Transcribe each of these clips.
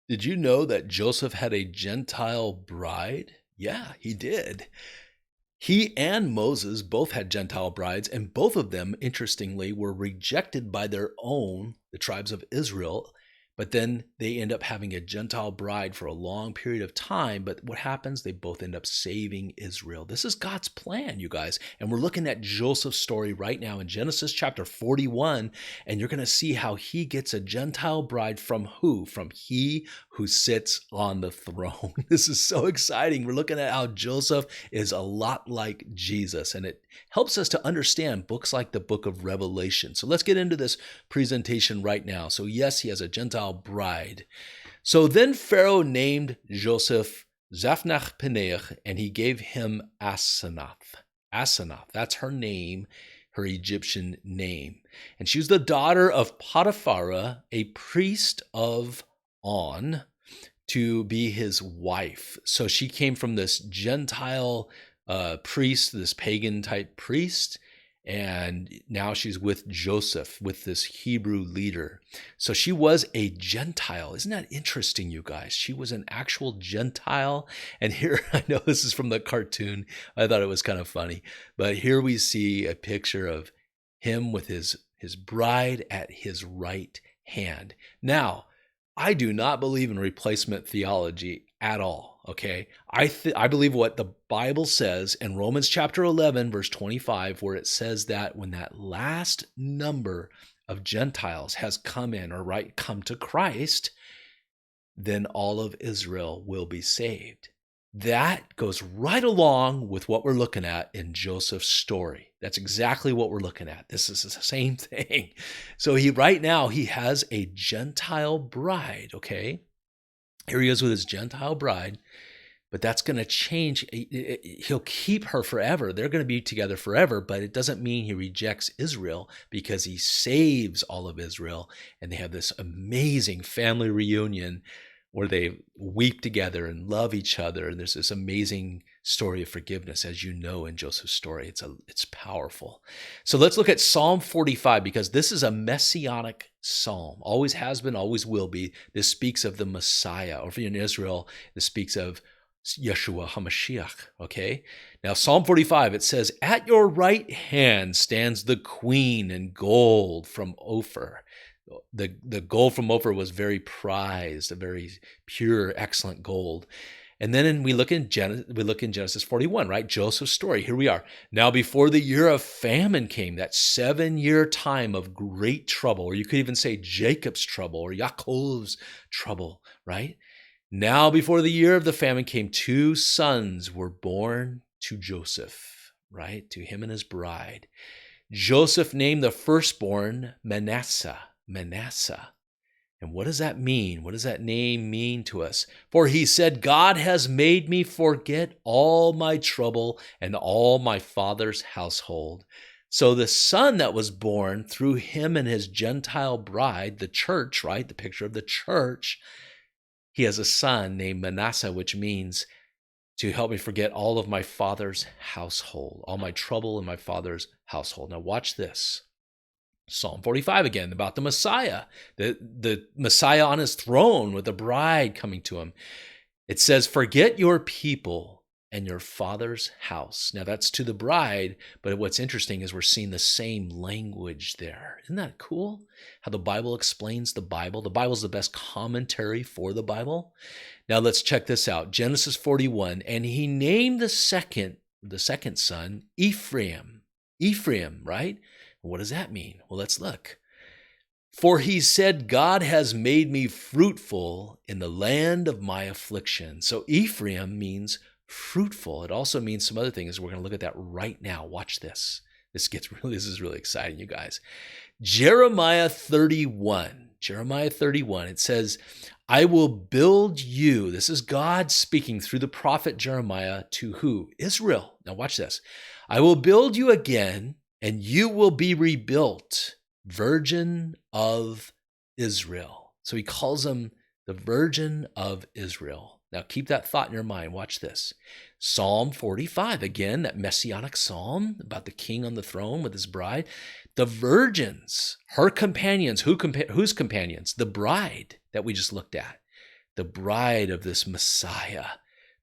Did you know that Joseph had a Gentile bride? Yeah, he did. He and Moses both had Gentile brides, and both of them, interestingly, were rejected by their own, the tribes of Israel. But then they end up having a Gentile bride for a long period of time. But what happens? They both end up saving Israel. This is God's plan, you guys. And we're looking at Joseph's story right now in Genesis chapter 41. And you're going to see how he gets a Gentile bride from who? From he who sits on the throne. This is so exciting. We're looking at how Joseph is a lot like Jesus. And it helps us to understand books like the book of Revelation. So let's get into this presentation right now. So yes, he has a Gentile bride. So then Pharaoh named Joseph Zaphnath Paneah, and he gave him Asenath. Asenath, that's her name, her Egyptian name. And she was the daughter of Potiphar, a priest of On, to be his wife. So she came from this Gentile priest, this pagan type priest, and now she's with Joseph, with this Hebrew leader. So she was a Gentile. Isn't that interesting, you guys? She was an actual Gentile. And here, I know this is from the cartoon. I thought it was kind of funny. But here we see a picture of him with his bride at his right hand. Now, I do not believe in replacement theology at all, okay? I believe what the Bible says in Romans chapter 11, verse 25, where it says that when that last number of Gentiles has come in, or come to Christ, then all of Israel will be saved. That goes right along with what we're looking at in Joseph's story. That's exactly what we're looking at. This is the same thing. So right now he has a Gentile bride, okay? Here he is with his Gentile bride, but that's going to change. He'll keep her forever. They're going to be together forever, but it doesn't mean he rejects Israel, because he saves all of Israel, and they have this amazing family reunion where they weep together and love each other. And there's this amazing story of forgiveness, as you know, in Joseph's story. It's powerful. So let's look at Psalm 45, because this is a messianic psalm. Always has been, always will be. This speaks of the Messiah. Or if you're in Israel, this speaks of Yeshua HaMashiach, okay? Now, Psalm 45, it says, "At your right hand stands the queen in gold from Ophir." The gold from Ophir was very prized, a very pure, excellent gold. And then we look in Genesis 41, right? Joseph's story. Here we are. "Now before the year of famine came," that 7-year time of great trouble, or you could even say Jacob's trouble or Yaakov's trouble, right? "Now before the year of the famine came, 2 sons were born to Joseph," right? To him and his bride. "Joseph named the firstborn Manasseh." Manasseh. And what does that mean? What does that name mean to us? "For he said, God has made me forget all my trouble and all my father's household." So the son that was born through him and his Gentile bride, the church, right? The picture of the church. He has a son named Manasseh, which means to help me forget all of my father's household, all my trouble in my father's household. Now watch this. Psalm 45 again, about the Messiah, the Messiah on his throne with the bride coming to him. It says, "Forget your people and your father's house." Now that's to the bride, but what's interesting is we're seeing the same language there. Isn't that cool? How the Bible explains the Bible. The Bible's the best commentary for the Bible. Now let's check this out. Genesis 41, "And he named the second son Ephraim." Ephraim, right? What does that mean? Well, let's look. "For he said, God has made me fruitful in the land of my affliction." So Ephraim means fruitful. It also means some other things. We're going to look at that right now. Watch this. This is really exciting, you guys. Jeremiah 31. It says, "I will build you." This is God speaking through the prophet Jeremiah to who? Israel. Now watch this. "I will build you again, and you will be rebuilt, Virgin of Israel." So he calls him the Virgin of Israel. Now keep that thought in your mind. Watch this. Psalm 45, again, that messianic psalm about the king on the throne with his bride. The virgins, her companions, whose companions? The bride that we just looked at. the bride of this Messiah.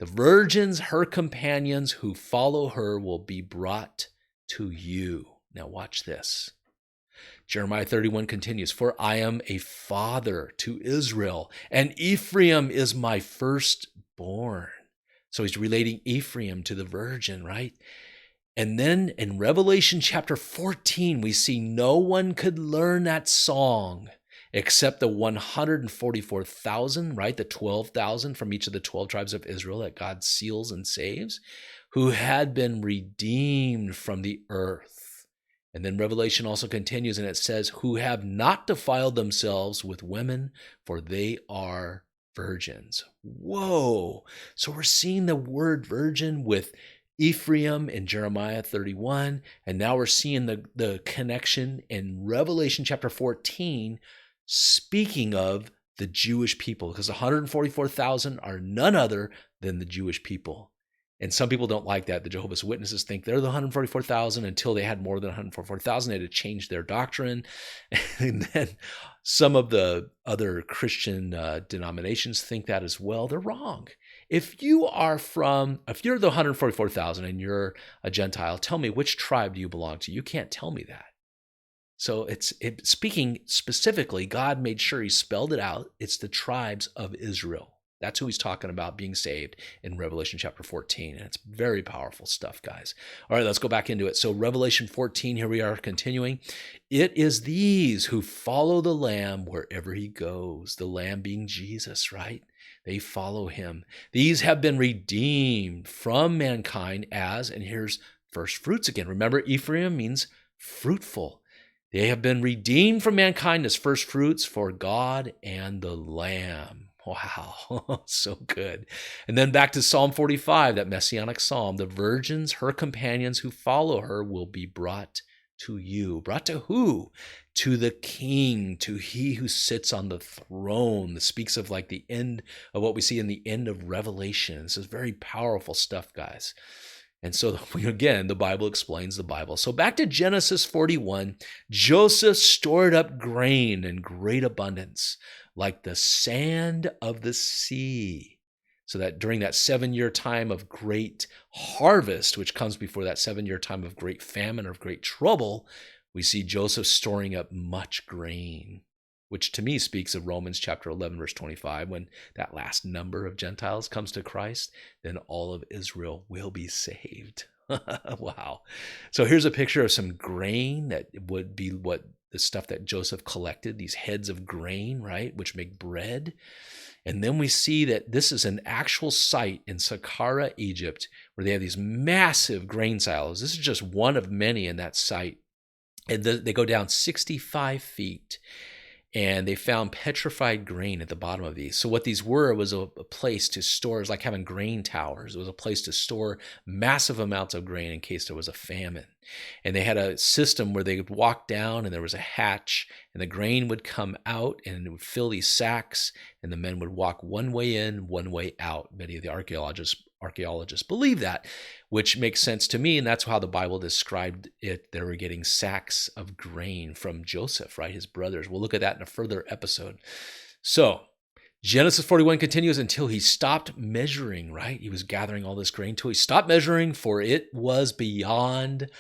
The virgins, her companions who follow her, will be brought to you. Now watch this. Jeremiah 31 continues, for I am a father to Israel, and Ephraim is my firstborn. So he's relating Ephraim to the virgin, right? And then in Revelation chapter 14, we see no one could learn that song except the 144,000, right? The 12,000 from each of the 12 tribes of Israel that God seals and saves, who had been redeemed from the earth. And then Revelation also continues and it says, who have not defiled themselves with women, for they are virgins. Whoa. So we're seeing the word virgin with Ephraim in Jeremiah 31, and now we're seeing the connection in Revelation chapter 14, speaking of the Jewish people, because 144,000 are none other than the Jewish people. And some people don't like that. The Jehovah's Witnesses think they're the 144,000 until they had more than 144,000. They had to change their doctrine. And then some of the other Christian denominations think that as well. They're wrong. If you're the 144,000 and you're a Gentile, tell me, which tribe do you belong to? You can't tell me that. So speaking specifically, God made sure he spelled it out. It's the tribes of Israel. That's who he's talking about being saved in Revelation chapter 14. And it's very powerful stuff, guys. All right, let's go back into it. So Revelation 14, here we are continuing. It is these who follow the Lamb wherever he goes. The Lamb being Jesus, right? They follow him. These have been redeemed from mankind as, and here's first fruits again. Remember, Ephraim means fruitful. They have been redeemed from mankind as first fruits for God and the Lamb. Wow, so good. And then back to Psalm 45, that messianic psalm. The virgins, her companions who follow her, will be brought to you. Brought to who? To the King, to he who sits on the throne. This speaks of like the end of what we see in the end of Revelation. This is very powerful stuff, guys. And so, again, the Bible explains the Bible. So back to Genesis 41, Joseph stored up grain in great abundance, like the sand of the sea. So that during that 7-year time of great harvest, which comes before that 7-year time of great famine or of great trouble, we see Joseph storing up much grain, which to me speaks of Romans chapter 11, verse 25, when that last number of Gentiles comes to Christ, then all of Israel will be saved. Wow. So here's a picture of some grain that would be what the stuff that Joseph collected, these heads of grain, right, which make bread. And then we see that this is an actual site in Saqqara, Egypt, where they have these massive grain silos. This is just one of many in that site. And they go down 65 feet. And they found petrified grain at the bottom of these. So what these were was a place to store. It was like having grain towers. It was a place to store massive amounts of grain in case there was a famine. And they had a system where they would walk down and there was a hatch and the grain would come out and it would fill these sacks and the men would walk one way in, one way out. Many of the archaeologists believe that, which makes sense to me, and that's how the Bible described it. They were getting sacks of grain from Joseph, right, his brothers. We'll look at that in a further episode. So Genesis 41 continues until he stopped measuring, right? He was gathering all this grain until he stopped measuring, for it was beyond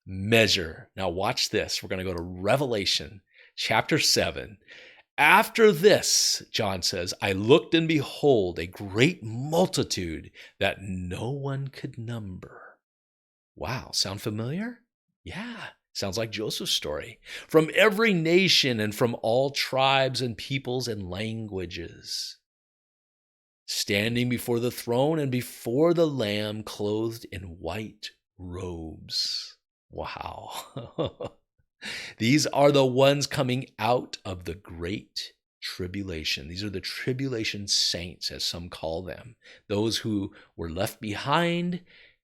measure. Now watch this. We're going to go to Revelation chapter 7. After this, John says, I looked and behold a great multitude that no one could number. Wow, sound familiar? Yeah, sounds like Joseph's story. From every nation and from all tribes and peoples and languages, standing before the throne and before the Lamb, clothed in white robes. Wow. These are the ones coming out of the great tribulation. These are the tribulation saints, as some call them. Those who were left behind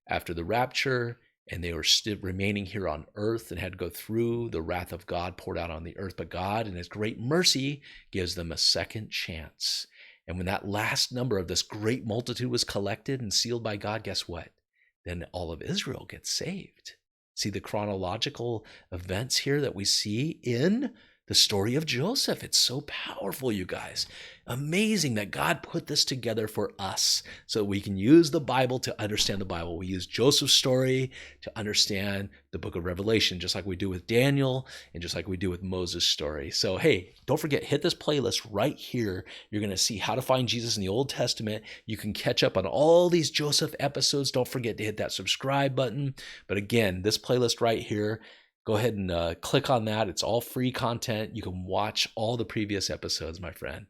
after the rapture, and they were still remaining here on earth and had to go through the wrath of God poured out on the earth. But God, in his great mercy, gives them a second chance. And when that last number of this great multitude was collected and sealed by God, guess what? Then all of Israel gets saved. See the chronological events here that we see in the story of Joseph. It's so powerful, you guys. Amazing that God put this together for us so we can use the Bible to understand the Bible. We use Joseph's story to understand the book of Revelation, just like we do with Daniel and just like we do with Moses' story. So, hey, don't forget, hit this playlist right here. You're going to see how to find Jesus in the Old Testament. You can catch up on all these Joseph episodes. Don't forget to hit that subscribe button. But again, this playlist right here, go ahead and click on that. It's all free content. You can watch all the previous episodes, my friend.